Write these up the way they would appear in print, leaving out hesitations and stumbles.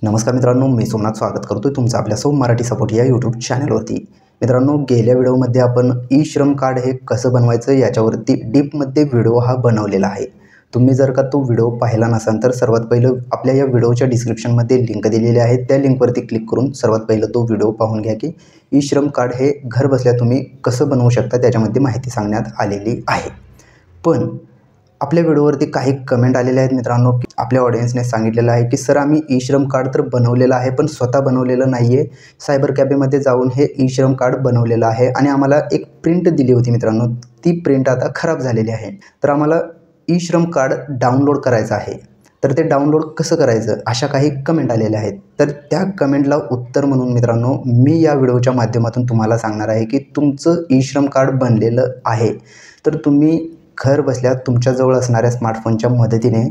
नमस्कार मित्रांनो, मी सोमनाथ स्वागत करतोय तुमचं आपल्या सोम मराठी सपोर्ट या यूट्यूब चॅनलवरती। मित्रांनो, गेल्या व्हिडिओमध्ये आपण ई श्रम कार्ड हे कसं बनवायचं याच्यावरती डीपमध्ये व्हिडिओ हा बनवलेला आहे। तुम्ही जर का तो व्हिडिओ पाहिला नसाल तर सर्वात पहिलं आपल्या या व्हिडिओच्या डिस्क्रिप्शनमध्ये लिंक दिलेली आहे, त्या लिंकवरती क्लिक करून सर्वात पहिलं तो व्हिडिओ पाहून घ्या की ई श्रम कार्ड हे घर बसल्या तुम्ही कसं बनवू शकता, त्याच्यामध्ये माहिती सांगण्यात आलेली आहे। पण आपल्या व्हिडिओवरती काही कमेंट आलेले आहेत मित्रांनो, की आपल्या ऑडियन्सने सांगितलेलं आहे की सर आम्ही ई श्रम कार्ड तर बनवलेलं आहे पण स्वतः बनवलेलं नाही आहे, सायबर कॅफेमध्ये जाऊन हे ई श्रम कार्ड बनवलेलं आहे आणि आम्हाला एक प्रिंट दिली होती मित्रांनो, ती प्रिंट आता खराब झालेली आहे, तर आम्हाला ई श्रम कार्ड डाउनलोड करायचं आहे, तर ते डाउनलोड कसं करायचं, अशा काही कमेंट आलेल्या आहेत। तर त्या कमेंटला उत्तर म्हणून मित्रांनो मी या व्हिडिओच्या माध्यमातून तुम्हाला सांगणार आहे की तुमचं ई श्रम कार्ड बनलेलं आहे तर तुम्ही घर बसल्या तुमच्याजवळ असणाऱ्या स्मार्टफोनच्या मदतीने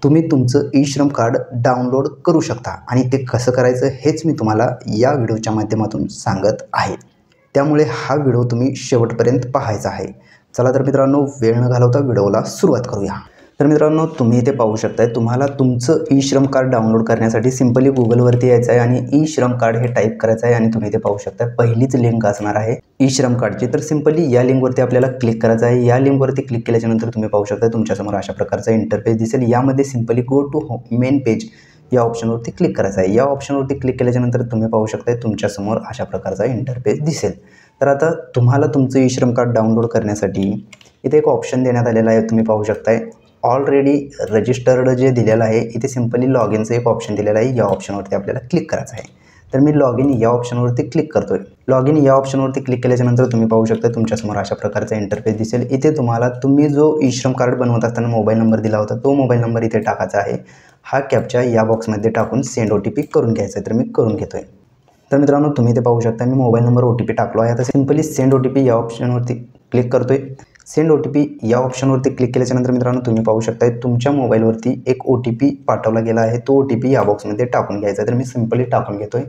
तुम्ही तुमचं ई श्रम कार्ड डाउनलोड करू शकता आणि ते कसं करायचं हेच मी तुम्हाला या व्हिडिओच्या माध्यमातून सांगत आहे। त्यामुळे हा व्हिडिओ तुम्ही शेवटपर्यंत पाहायचा आहे। चला तर मित्रांनो, वेळ न घालवता व्हिडिओला सुरुवात करूया। तर मित्रांनो, तुम्ही इथे पाहू शकताय, तुम्हाला तुमचं ई श्रम कार्ड डाउनलोड करण्यासाठी सिंपली गुगलवरती यायचं आहे आणि ई श्रम कार्ड हे टाईप करायचं आहे आणि तुम्ही इथे पाहू शकता पहिलीच लिंक असणार आहे ई श्रम कार्डची। तर सिंपली या लिंकवरती आपल्याला क्लिक करायचं आहे। या लिंकवरती क्लिक केल्याच्यानंतर तुम्ही पाहू शकता तुमच्यासमोर अशा प्रकारचा इंटरफेस दिसेल। यामध्ये simply go to main page या ऑप्शनवरती क्लिक करायचं आहे। या ऑप्शनवरती क्लिक केल्याच्यानंतर तुम्ही पाहू शकता तुमच्यासमोर अशा प्रकारचा इंटरफेस दिसेल। तर आता तुम्हाला तुमचं ई श्रम कार्ड डाउनलोड करण्यासाठी इथे एक ऑप्शन देण्यात आलेला आहे, तुम्ही पाहू शकताय ऑलरेडी रजिस्टर्ड जे दिलेलं आहे, इथे सिंपली लॉग इनचं एक ऑप्शन दिलेलं आहे, या ऑप्शनवरती आपल्याला क्लिक करायचं आहे। तर मी लॉग इन या ऑप्शनवरती क्लिक करतोय। लॉग इन या ऑप्शनवरती क्लिक केल्याच्यानंतर तुम्ही पाहू शकता तुमच्यासमोर अशा प्रकारचा इंटरफेस दिसेल। इथे तुम्हाला तुम्ही जो ई श्रम कार्ड बनवत असताना मोबाईल नंबर दिला होता तो मोबाईल नंबर इथे टाकायचा आहे। हा कॅप्चा या बॉक्समध्ये टाकून सेंड OTP करून घ्यायचा आहे, तर मी करून घेतोय। तर मित्रांनो, तुम्ही इथे पाहू शकता मी मोबाईल नंबर OTP टाकलो आहे। आता सिंपली सेंड OTP या ऑप्शनवरती क्लिक करतोय। सेंड OTP या ऑप्शनवरती क्लिक केल्याच्यानंतर मित्रांनो तुम्ही पाहू शकता तुमच्या मोबाईलवरती एक OTP पाठवला गेला आहे, तो OTP या बॉक्समध्ये टाकून घ्यायचा, तर मी सिंपली टाकून घेतोय।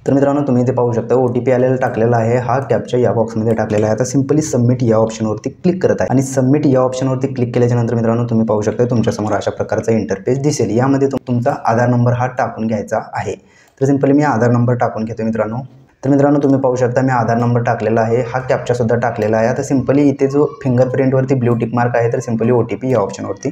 तर मित्रांनो, तुम्ही इथे पाहू शकता OTP आलेला टाकलेला आहे, हा कॅप्चा या बॉक्समध्ये टाकलेला आहे। आता सिंपली सबमिट या ऑप्शनवरती क्लिक करत आहे आणि सबमिट या ऑप्शनवरती क्लिक केल्याच्यानंतर मित्रांनो तुम्ही पाहू शकता तुमच्यासमोर अशा प्रकारचा इंटरफेस दिसेल। यामध्ये तुमचा आधार नंबर हा टाकून घ्यायचा आहे। तर सिंपली मी आधार नंबर टाकून घेतो मित्रांनो। तर मित्रांनो, तुम्ही पाहू शकता मी आधार नंबर टाकलेला आहे, हा कॅप्चासुद्धा टाकलेला आहे। आता सिंपली इथे जो फिंगरप्रिंटवरती ब्ल्यू टिक मार्क आहे, तर सिंपली OTP या ऑप्शनवरती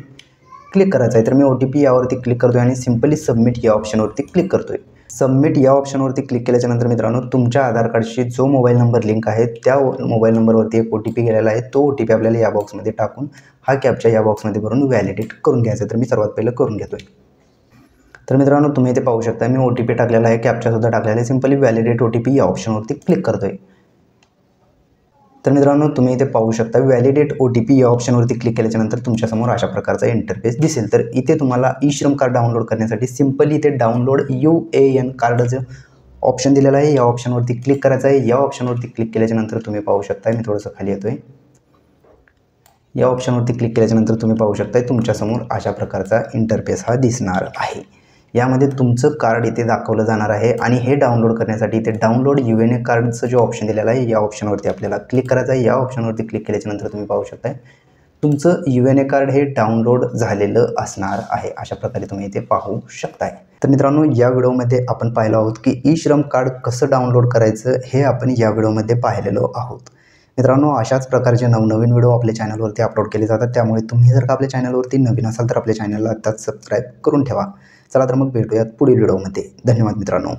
क्लिक करायचं आहे। तर मी OTP यावरती क्लिक करतोय आणि सिंपली सबमिट या ऑप्शनवरती क्लिक करतोय। सबमिट या ऑप्शनवरती क्लिक केल्याच्यानंतर मित्रांनो तुमच्या आधार कार्डशी जो मोबाईल नंबर लिंक आहे त्या मोबाईल नंबरवरती एक OTP गेलेला आहे, तो OTP आपल्याला या बॉक्समध्ये टाकून हा कॅप्चा या बॉक्समध्ये भरून व्हॅलिडेट करून घ्यायचा, तर मी सर्वात पहिलं करून घेतोय। तर मित्रांनो, तुम्ही इथे पाहू शकता मी OTP टाकलेला आहे, कॅप्चासुद्धा टाकलेला आहे, सिंपली व्हॅलिडेट OTP या ऑप्शनवरती क्लिक करतोय। तर मित्रांनो, तुम्ही इथे पाहू शकता व्हॅलिडेट OTP या ऑप्शनवरती क्लिक केल्याच्यानंतर तुमच्यासमोर अशा प्रकारचा इंटरफेस दिसेल। तर इथे तुम्हाला ई श्रम कार्ड डाउनलोड करण्यासाठी सिंपली इथे डाउनलोड UAN कार्डचं ऑप्शन दिलेलं आहे, या ऑप्शनवरती क्लिक करायचं आहे। या ऑप्शनवरती क्लिक केल्याच्यानंतर तुम्ही पाहू शकता मी थोडंसं खाली येतोय। या ऑप्शनवरती क्लिक केल्याच्यानंतर तुम्ही पाहू शकता तुमच्यासमोर अशा प्रकारचा इंटरफेस हा दिसणार आहे। यामध्ये तुमचं कार्ड इथे दाखवलं जाणार आहे आणि हे डाउनलोड करण्यासाठी इथे डाउनलोड UAN कार्डचं जो ऑप्शन दिलेला आहे या ऑप्शनवरती आपल्याला क्लिक करायचं आहे। या ऑप्शनवरती क्लिक केल्याच्यानंतर तुम्ही पाहू शकता तुमचं UAN कार्ड हे डाउनलोड झालेलं असणार आहे, अशा प्रकारे तुम्ही इथे पाहू शकताय। तर मित्रांनो, या व्हिडिओमध्ये आपण पाहिलं आहोत की ई श्रम कार्ड कसं डाउनलोड करायचं हे आपण या व्हिडिओमध्ये पाहिलेलो आहोत। मित्रांनो, अशाच प्रकारचे नवनवीन व्हिडिओ आपल्या चॅनलवरती अपलोड केले जातात, त्यामुळे तुम्ही जर का आपल्या चॅनलवरती नवीन असाल तर आपल्या चॅनलला आत्ताच सबस्क्राईब करून ठेवा। चला तर मग भेटूयात पुढील व्हिडिओमध्ये। धन्यवाद मित्रांनो।